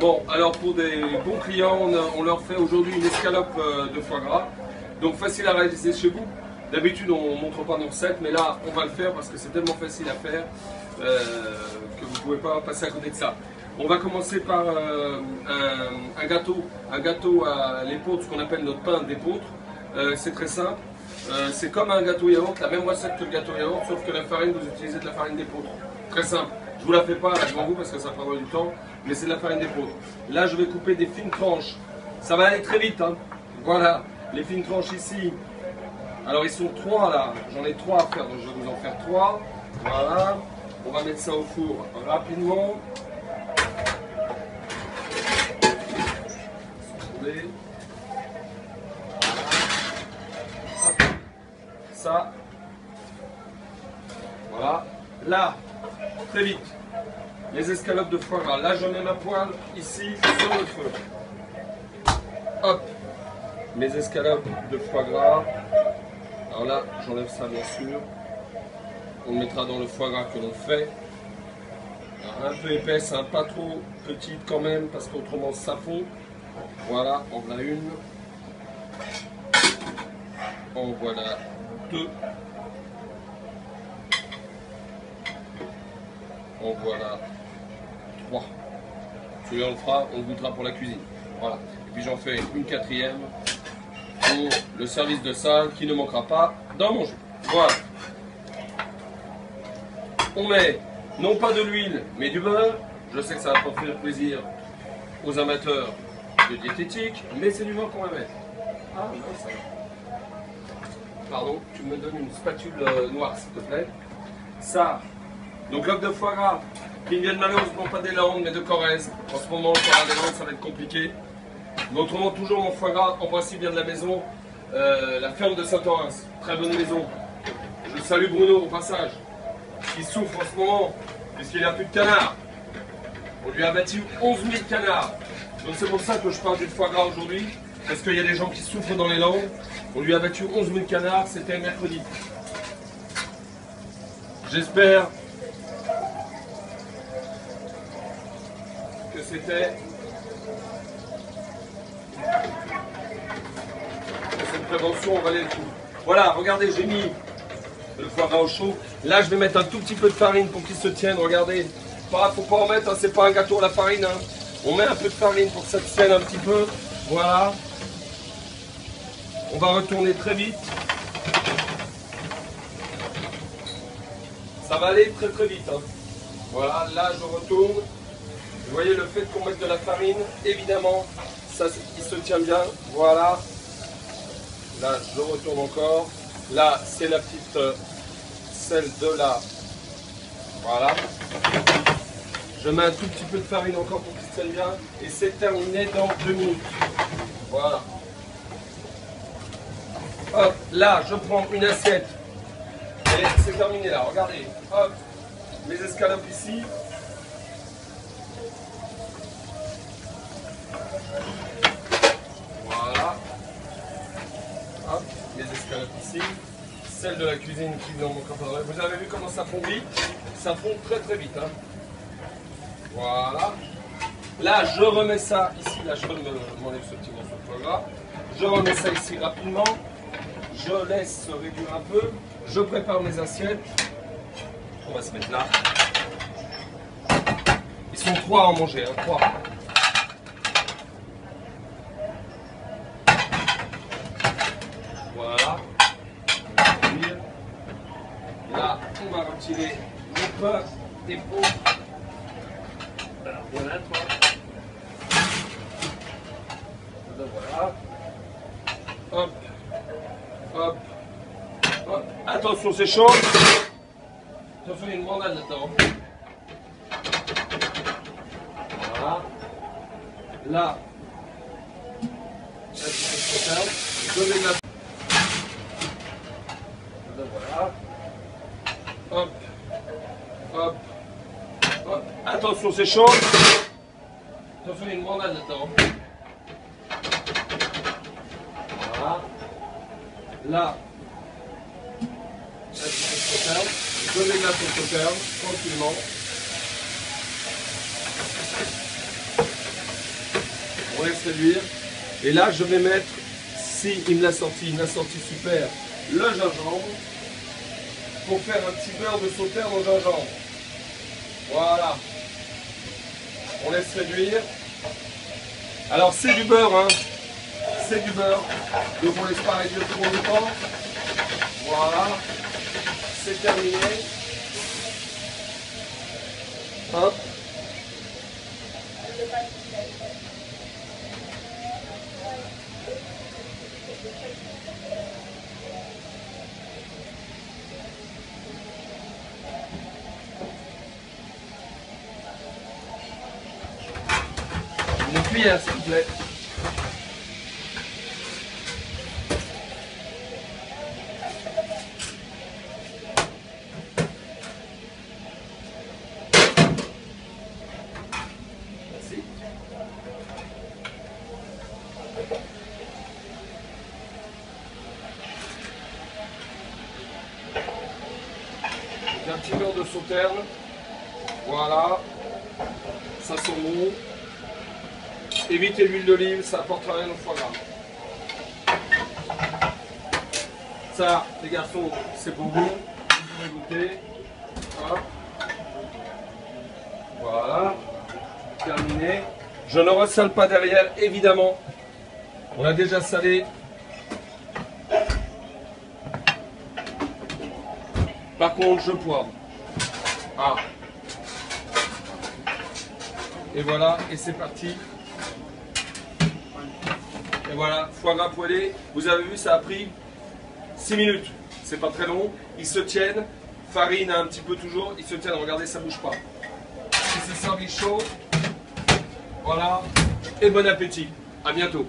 Bon, alors pour des bons clients, on leur fait aujourd'hui une escalope de foie gras. Donc facile à réaliser chez vous. D'habitude, on ne montre pas nos recettes, mais là, on va le faire parce que c'est tellement facile à faire que vous ne pouvez pas passer à côté de ça. On va commencer par un gâteau à l'épeautre, ce qu'on appelle notre pain d'épeautre. C'est très simple. C'est comme un gâteau yaourt, la même recette que le gâteau yaourt, sauf que la farine, vous utilisez de la farine d'épeautre. Très simple. Je ne vous la fais pas là devant vous parce que ça prendra du temps, mais c'est de la farine d'épeautre. Là, je vais couper des fines tranches. Ça va aller très vite, hein. Voilà, les fines tranches ici. Alors, ils sont 3 là. J'en ai 3 à faire, donc je vais vous en faire 3. Voilà. On va mettre ça au four rapidement. Attendez. Ça. Voilà. Là, très vite, les escalopes de foie gras. Là, je mets ma poêle ici sur le feu. Hop, mes escalopes de foie gras. Alors là, j'enlève ça bien sûr. On le mettra dans le foie gras que l'on fait. Alors, un peu épaisse, hein, pas trop petite quand même, parce qu'autrement ça fond. Voilà, en voilà une. En voilà 2. En voilà 3. Celui-là on le fera, on le goûtera pour la cuisine. Voilà. Et puis j'en fais une 4e pour le service de salle qui ne manquera pas dans mon jus. Voilà. On met non pas de l'huile mais du beurre. Je sais que ça va pas faire plaisir aux amateurs de diététique, mais c'est du beurre qu'on va mettre. Ah non, ça va. Pardon, tu me donnes une spatule noire s'il te plaît. Ça. Donc l'œuf de foie gras, qui ne viennent malheureusement pas des Landes, mais de Corrèze. En ce moment, le foie gras des Landes, ça va être compliqué. Mais autrement, toujours mon foie gras, en principe, vient de la maison, la ferme de Saint-Orens. Très bonne maison. Je salue Bruno au passage, qui souffre en ce moment, puisqu'il n'y a plus de canards. On lui a abattu 11 000 canards. Donc c'est pour ça que je parle du foie gras aujourd'hui, parce qu'il y a des gens qui souffrent dans les Landes. On lui a abattu 11 000 canards, c'était mercredi. J'espère que c'était cette prévention, on valait le coup. Voilà, regardez, j'ai mis le foie gras au chaud. Là, je vais mettre un tout petit peu de farine pour qu'il se tienne. Regardez, faut pas en mettre, hein, c'est pas un gâteau à la farine. Hein. On met un peu de farine pour que ça se tienne un petit peu. Voilà. On va retourner très vite. Ça va aller très très vite. Hein. Voilà, là je retourne. Vous voyez le fait qu'on mette de la farine, évidemment, ça il se tient bien. Voilà. Là je retourne encore. Là c'est la petite celle de la. Voilà. Je mets un tout petit peu de farine encore pour qu'il se tienne bien. Et c'est terminé dans 2 minutes. Voilà. Hop, là je prends une assiette. Et c'est terminé là, regardez. Hop, mes escalopes ici. Voilà. Hop, mes escalopes ici. Celle de la cuisine qui est dans mon coffre. Vous avez vu comment ça fond vite? Ça fond très très vite. Hein. Voilà. Là, je remets ça ici. Là, je m'enlève ce petit morceau de foie gras. Je remets ça ici rapidement. Je laisse réduire un peu. Je prépare mes assiettes. On va se mettre là. Ils sont 3 à en manger. Hein, 3. Voilà. Là, on va retirer le pain des pots. Alors, voilà, toi. Voilà. Hop. Hop. Hop. Attention, c'est chaud. Attention, il y a une bandade là-dedans. Voilà. Là. Je mets la. Voilà. Hop. Hop. Hop. Attention, c'est chaud. Attention, il y a une bandade là-dedans. Voilà. Là. Je mets de la sauce au cœur, tranquillement. On laisse réduire. Et là, je vais mettre, si il me l'a sorti super, le gingembre, pour faire un petit beurre de sauterne au gingembre. Voilà. On laisse réduire. Alors c'est du beurre, hein. C'est du beurre. Donc on laisse pas réduire trop longtemps. Voilà. C'est terminé. Hop. Une cuillère s'il vous plaît. Merci. Un petit beurre de sauterne. Voilà. Ça sent bon. Évitez l'huile d'olive, ça apporte rien au foie gras. Ça, les garçons, c'est pour vous. Vous pouvez goûter. Hop. Voilà. Terminé. Je ne ressale pas derrière, évidemment. On a déjà salé. Par contre, je poivre. Ah. Et voilà, et c'est parti. Et voilà, foie gras poêlé. Vous avez vu, ça a pris 6 minutes. C'est pas très long. Ils se tiennent. Farine un petit peu toujours. Ils se tiennent. Regardez, ça bouge pas. Et c'est servi chaud. Voilà. Et bon appétit. À bientôt.